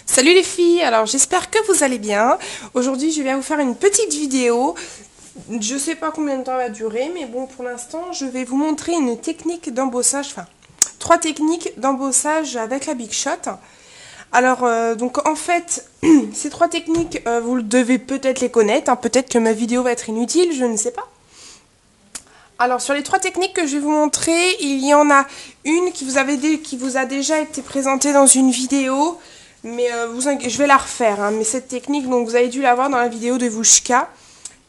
Salut les filles, alors j'espère que vous allez bien. Aujourd'hui je vais vous faire une petite vidéo. Je sais pas combien de temps elle va durer, mais bon pour l'instant je vais vous montrer une technique d'embossage, enfin 3 techniques d'embossage avec la Big Shot. Alors donc en fait ces 3 techniques vous devez peut-être les connaître, hein, peut-être que ma vidéo va être inutile, je ne sais pas. Alors sur les 3 techniques que je vais vous montrer, il y en a une qui vous a déjà été présentée dans une vidéo. Mais je vais la refaire, hein, mais cette technique, donc vous avez dû la voir dans la vidéo de Vushka,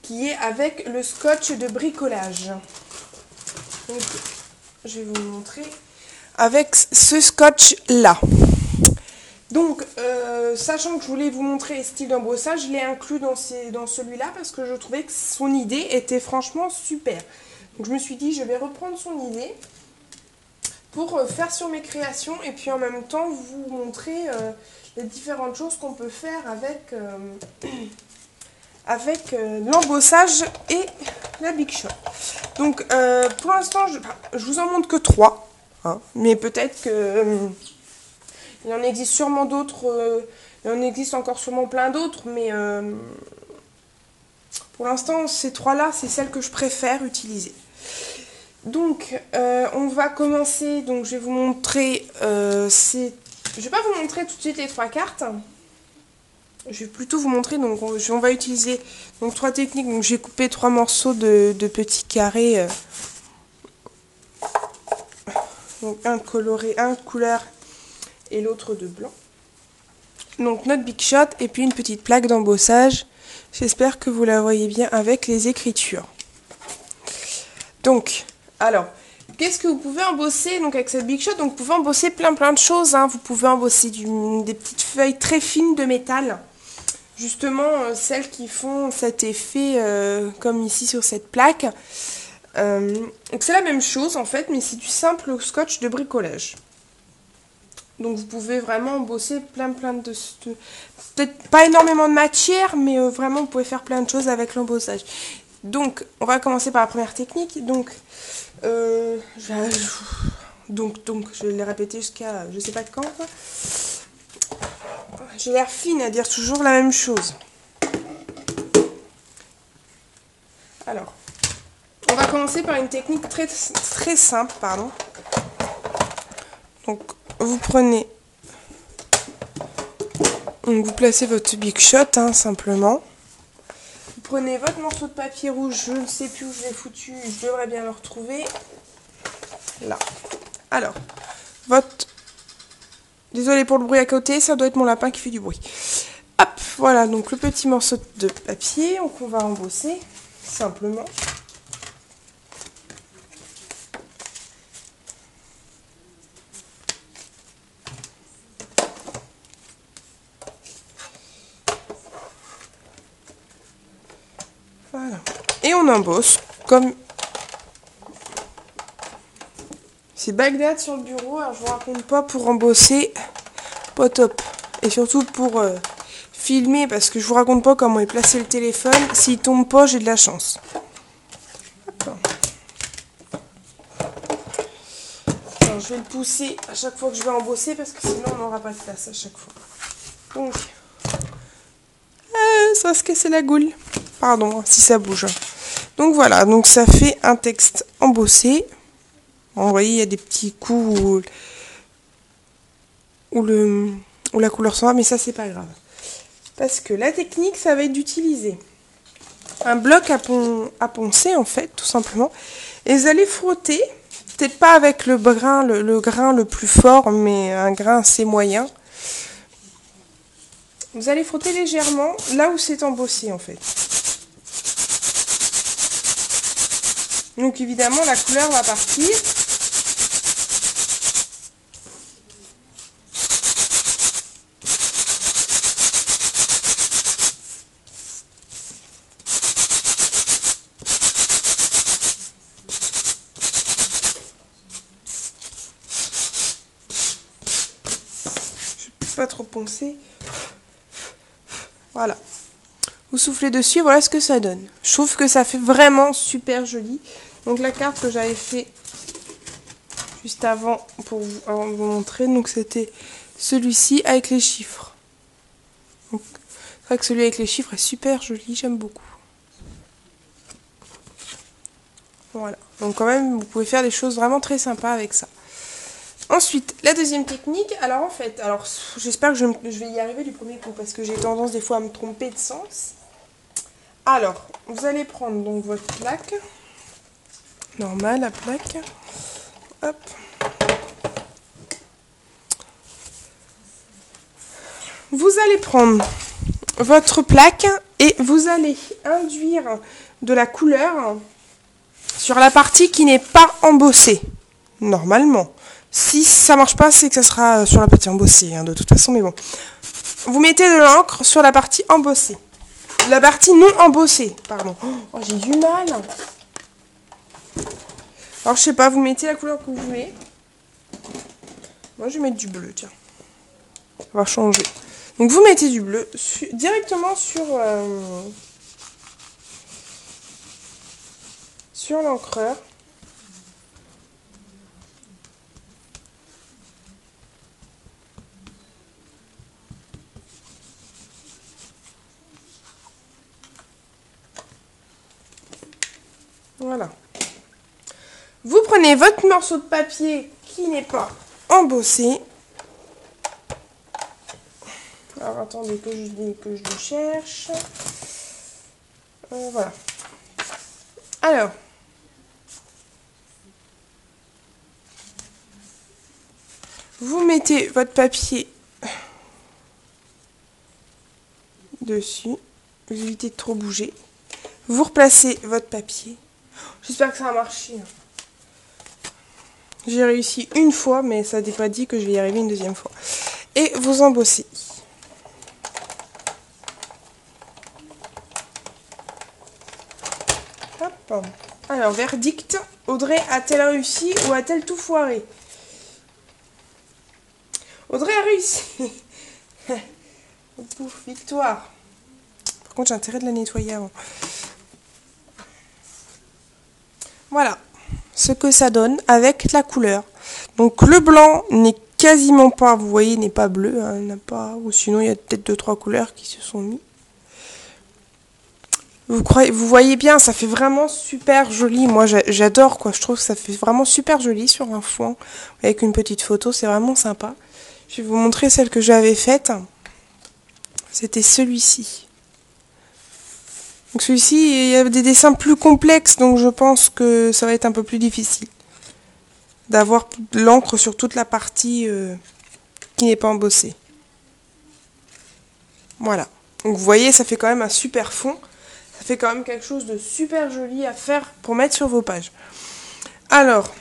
qui est avec le scotch de bricolage. Donc, je vais vous montrer avec ce scotch-là. Donc, sachant que je voulais vous montrer les styles d'embossage, je l'ai inclus dans celui-là parce que je trouvais que son idée était franchement super. Donc, je me suis dit, je vais reprendre son idée pour faire sur mes créations et puis en même temps vous montrer les différentes choses qu'on peut faire avec l'embossage et la Big Shot. Donc pour l'instant je vous en montre que 3, hein, mais peut-être que il en existe sûrement d'autres, il en existe encore sûrement plein d'autres, mais pour l'instant ces 3-là c'est celles que je préfère utiliser. Donc, on va commencer. Donc, je vais vous montrer. Je vais pas vous montrer tout de suite les 3 cartes. Je vais plutôt vous montrer. Donc, on va utiliser donc 3 techniques. Donc, j'ai coupé 3 morceaux de petits carrés. Donc, un coloré, un couleur et l'autre de blanc. Donc, notre Big Shot et puis une petite plaque d'embossage. J'espère que vous la voyez bien avec les écritures. Donc. Alors, qu'est-ce que vous pouvez embosser donc avec cette Big Shot? Donc, vous pouvez embosser plein de choses. Hein. Vous pouvez embosser des petites feuilles très fines de métal. Justement, celles qui font cet effet comme ici sur cette plaque. Donc, c'est la même chose en fait, mais c'est du simple scotch de bricolage. Donc, vous pouvez vraiment embosser plein de... Peut-être pas énormément de matière, mais vraiment, vous pouvez faire plein de choses avec l'embossage. Donc, on va commencer par la première technique. Donc, je vais les répéter jusqu'à je sais pas quand. J'ai l'air fine à dire toujours la même chose. Alors, on va commencer par une technique très simple, pardon. Donc, vous prenez, donc vous placez votre Big Shot, hein, simplement. Vous prenez votre morceau de papier rouge, je ne sais plus où je l'ai foutu, je devrais bien le retrouver. Là. Alors, désolé pour le bruit à côté, ça doit être mon lapin qui fait du bruit. Hop, voilà, donc le petit morceau de papier qu'on va embosser, simplement. Voilà. Et on embosse comme... C'est Bagdad sur le bureau, alors je vous raconte pas, pour embosser, pas top. Et surtout pour filmer, parce que je vous raconte pas comment est placé le téléphone. S'il tombe pas, j'ai de la chance. Alors, je vais le pousser à chaque fois que je vais embosser, parce que sinon on n'aura pas de place à chaque fois. Donc, ça va se casser la goule. Pardon, si ça bouge. Donc voilà, donc ça fait un texte embossé. Vous voyez, il y a des petits coups où la couleur s'en va, mais ça, c'est pas grave. Parce que la technique, ça va être d'utiliser un bloc à poncer, en fait, tout simplement. Et vous allez frotter, peut-être pas avec le grain le plus fort, mais un grain assez moyen. Vous allez frotter légèrement là où c'est embossé, en fait. Donc, évidemment, la couleur va partir. Pas trop poncer. Voilà. Vous soufflez dessus, voilà ce que ça donne. Je trouve que ça fait vraiment super joli. Donc la carte que j'avais fait juste avant de vous montrer, donc c'était celui-ci avec les chiffres. C'est vrai que celui avec les chiffres est super joli, j'aime beaucoup. Voilà, donc quand même, vous pouvez faire des choses vraiment très sympas avec ça. Ensuite, la deuxième technique, alors en fait, j'espère que je vais y arriver du premier coup, parce que j'ai tendance des fois à me tromper de sens. Alors, vous allez prendre donc votre plaque, normale, la plaque, hop. Vous allez prendre votre plaque et vous allez induire de la couleur sur la partie qui n'est pas embossée, normalement. Si ça marche pas, c'est que ça sera sur la partie embossée, hein, de toute façon, mais bon. Vous mettez de l'encre sur la partie embossée. La partie non embossée, pardon. Oh, j'ai du mal. Alors, je sais pas, vous mettez la couleur que vous voulez. Moi, je vais mettre du bleu, tiens. On va changer. Donc, vous mettez du bleu directement sur l'encreur. Voilà. Vous prenez votre morceau de papier qui n'est pas embossé. Alors attendez que je le cherche. Voilà. Alors. Vous mettez votre papier dessus. Vous évitez de trop bouger. Vous replacez votre papier. J'espère que ça a marché. J'ai réussi une fois, mais ça n'est pas dit que je vais y arriver une deuxième fois. Et vous embossez. Hop. Alors, verdict. Audrey a-t-elle réussi ou a-t-elle tout foiré? Audrey a réussi. Pouf, victoire. Par contre, j'ai intérêt de la nettoyer avant. Voilà ce que ça donne avec la couleur. Donc le blanc n'est quasiment pas, vous voyez, n'est pas bleu, hein, n'a pas, ou sinon il y a peut-être 2-3 couleurs qui se sont mis. Vous voyez bien, ça fait vraiment super joli. Moi j'adore quoi, je trouve que ça fait vraiment super joli sur un fond avec une petite photo, c'est vraiment sympa. Je vais vous montrer celle que j'avais faite. C'était celui-ci. Donc celui-ci, il y a des dessins plus complexes, donc je pense que ça va être un peu plus difficile d'avoir l'encre sur toute la partie qui n'est pas embossée. Voilà. Donc vous voyez, ça fait quand même un super fond. Ça fait quand même quelque chose de super joli à faire pour mettre sur vos pages. Alors,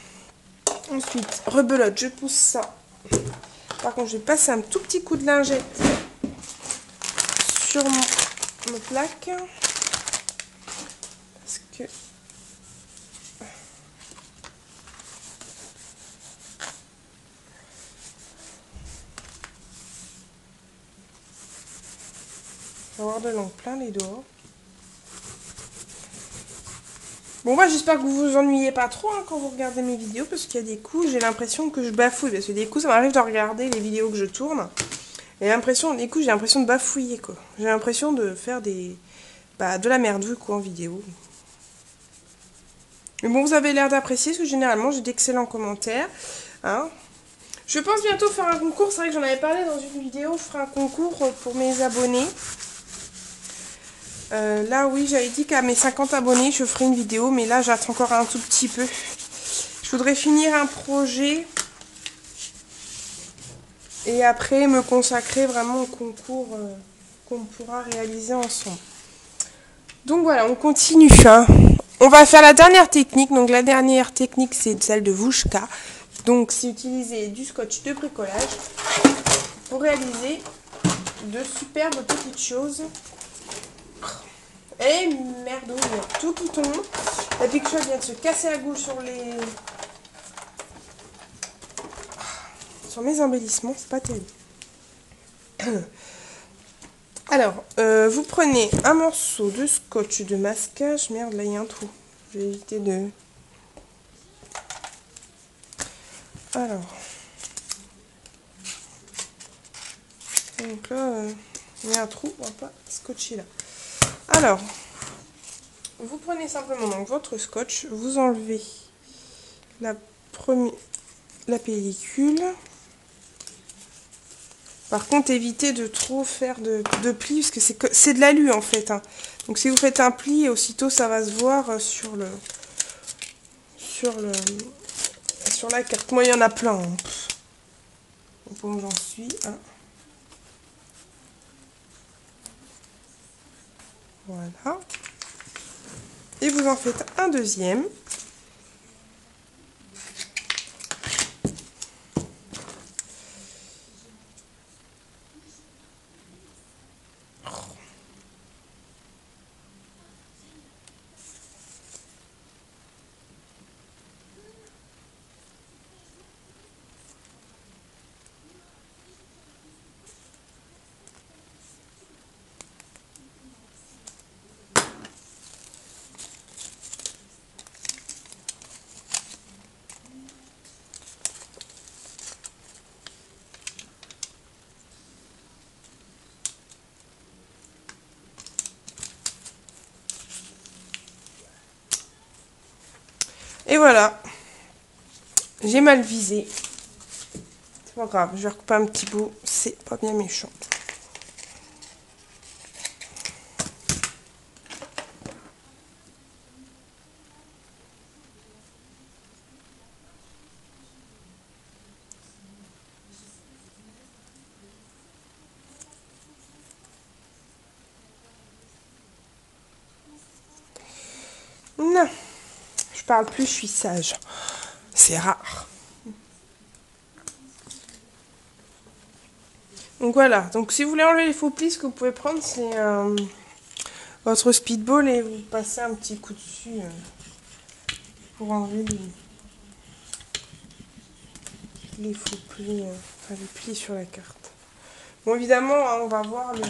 ensuite, rebelote, je pousse ça. Par contre, je vais passer un tout petit coup de lingette sur mon plaque. Parce que... je vais avoir de l'encre plein les doigts. Bon, moi j'espère que vous vous ennuyez pas trop hein, quand vous regardez mes vidéos, parce qu'il y a des coups, j'ai l'impression que je bafouille, parce que des coups ça m'arrive de regarder les vidéos que je tourne, et des coups j'ai l'impression de bafouiller quoi. J'ai l'impression de faire de la merde quoi en vidéo. Mais bon, vous avez l'air d'apprécier, parce que généralement j'ai d'excellents commentaires. Hein. Je pense bientôt faire un concours, c'est vrai que j'en avais parlé dans une vidéo, je ferai un concours pour mes abonnés. Là oui, j'avais dit qu'à mes 50 abonnés je ferai une vidéo, mais là j'attends encore un tout petit peu. Je voudrais finir un projet et après me consacrer vraiment au concours qu'on pourra réaliser ensemble. Donc voilà, on continue. Hein. On va faire la dernière technique. Donc la dernière technique c'est celle de Wouchka. Donc c'est utiliser du scotch de bricolage pour réaliser de superbes petites choses. Et merde, il y a tout qui tombe. La picture vient de se casser la goutte sur mes embellissements, c'est pas terrible. Alors, vous prenez un morceau de scotch de masquage. Merde, là il y a un trou. Je vais éviter de... Alors. Donc là, Il y a un trou, on va pas scotcher là. Alors, vous prenez simplement donc votre scotch, vous enlevez la pellicule. Par contre, évitez de trop faire de plis, parce que c'est de l'alu en fait. Hein. Donc si vous faites un pli, aussitôt ça va se voir sur la carte. Moi, il y en a plein. Hein. Bon, j'en suis. Hein. Voilà. Et vous en faites un deuxième. Et voilà, j'ai mal visé. C'est pas grave, je vais recouper un petit bout, c'est pas bien méchant. Non, je parle plus, je suis sage. C'est rare. Donc voilà, donc si vous voulez enlever les faux plis, ce que vous pouvez prendre, c'est votre speedball et vous passez un petit coup dessus pour enlever les faux plis, enfin les plis sur la carte. Bon, évidemment, hein, on va voir le...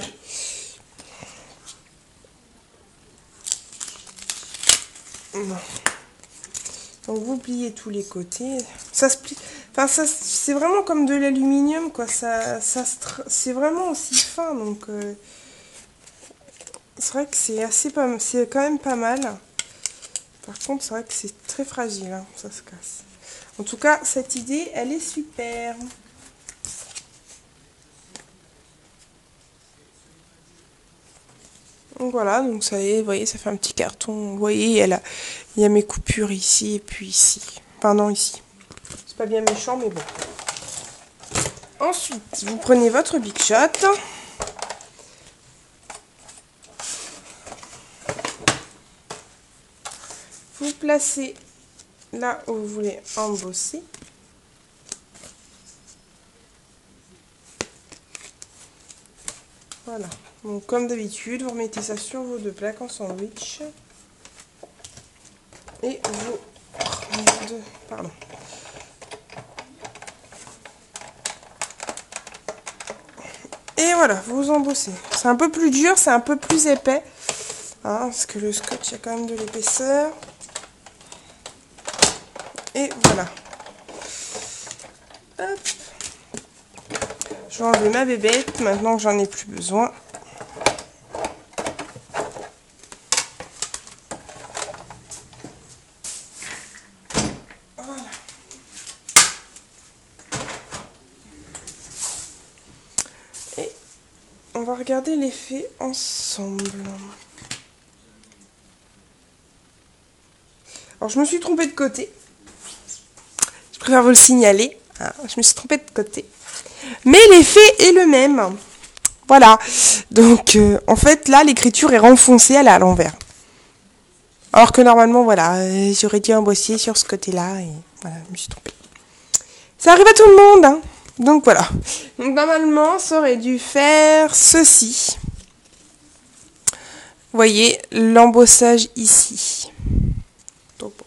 Non. Donc vous pliez tous les côtés, ça se plie, enfin ça c'est vraiment comme de l'aluminium quoi, c'est vraiment aussi fin donc c'est vrai que c'est quand même pas mal. Par contre c'est vrai que c'est très fragile, hein, ça se casse. En tout cas cette idée elle est super. Donc voilà, donc ça y est, vous voyez, ça fait un petit carton. Vous voyez, il y a mes coupures ici et puis ici. Enfin non, ici. C'est pas bien méchant, mais bon. Ensuite, vous prenez votre Big Shot. Vous placez là où vous voulez embosser. Voilà. Donc comme d'habitude, vous remettez ça sur vos deux plaques en sandwich. Et vous... Pardon. Et voilà, vous embossez. C'est un peu plus dur, c'est un peu plus épais. Hein, parce que le scotch, il y a quand même de l'épaisseur. Et voilà. Hop. Je vais enlever ma bébête, maintenant que j'en ai plus besoin. Voilà. Et on va regarder l'effet ensemble. Alors je me suis trompée de côté. Je préfère vous le signaler. Hein, je me suis trompée de côté. Mais l'effet est le même. Voilà. Donc, en fait, là, l'écriture est renfoncée, elle est à l'envers. Alors que normalement, voilà, j'aurais dû embosser sur ce côté-là. Et voilà, je me suis trompée. Ça arrive à tout le monde. Hein. Donc, voilà. Donc, normalement, ça aurait dû faire ceci. Vous voyez, l'embossage ici. Donc, bon.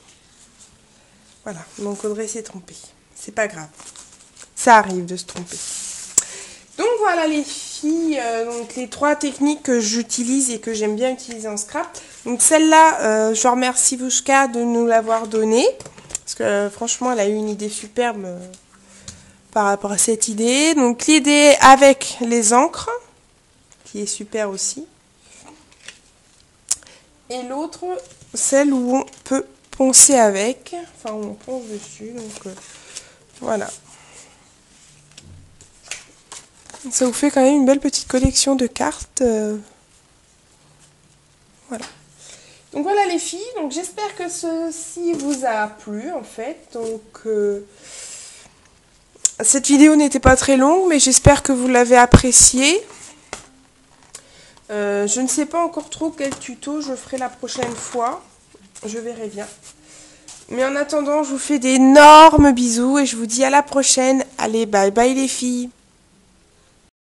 Voilà. Donc, Audrey s'est trompée. C'est pas grave. Ça arrive de se tromper. Donc voilà les filles, donc les trois techniques que j'utilise et que j'aime bien utiliser en scrap. Donc celle-là, je remercie Vushka de nous l'avoir donnée. Parce que franchement, elle a eu une idée superbe par rapport à cette idée. Donc l'idée avec les encres. qui est super aussi. Et l'autre, celle où on peut poncer avec, enfin où on ponce dessus, donc voilà. Ça vous fait quand même une belle petite collection de cartes. Voilà. Donc voilà les filles, donc j'espère que ceci vous a plu en fait. Donc cette vidéo n'était pas très longue, mais j'espère que vous l'avez appréciée. Je ne sais pas encore trop quel tuto je ferai la prochaine fois. Je verrai bien. Mais en attendant, je vous fais d'énormes bisous et je vous dis à la prochaine. Allez, bye bye les filles.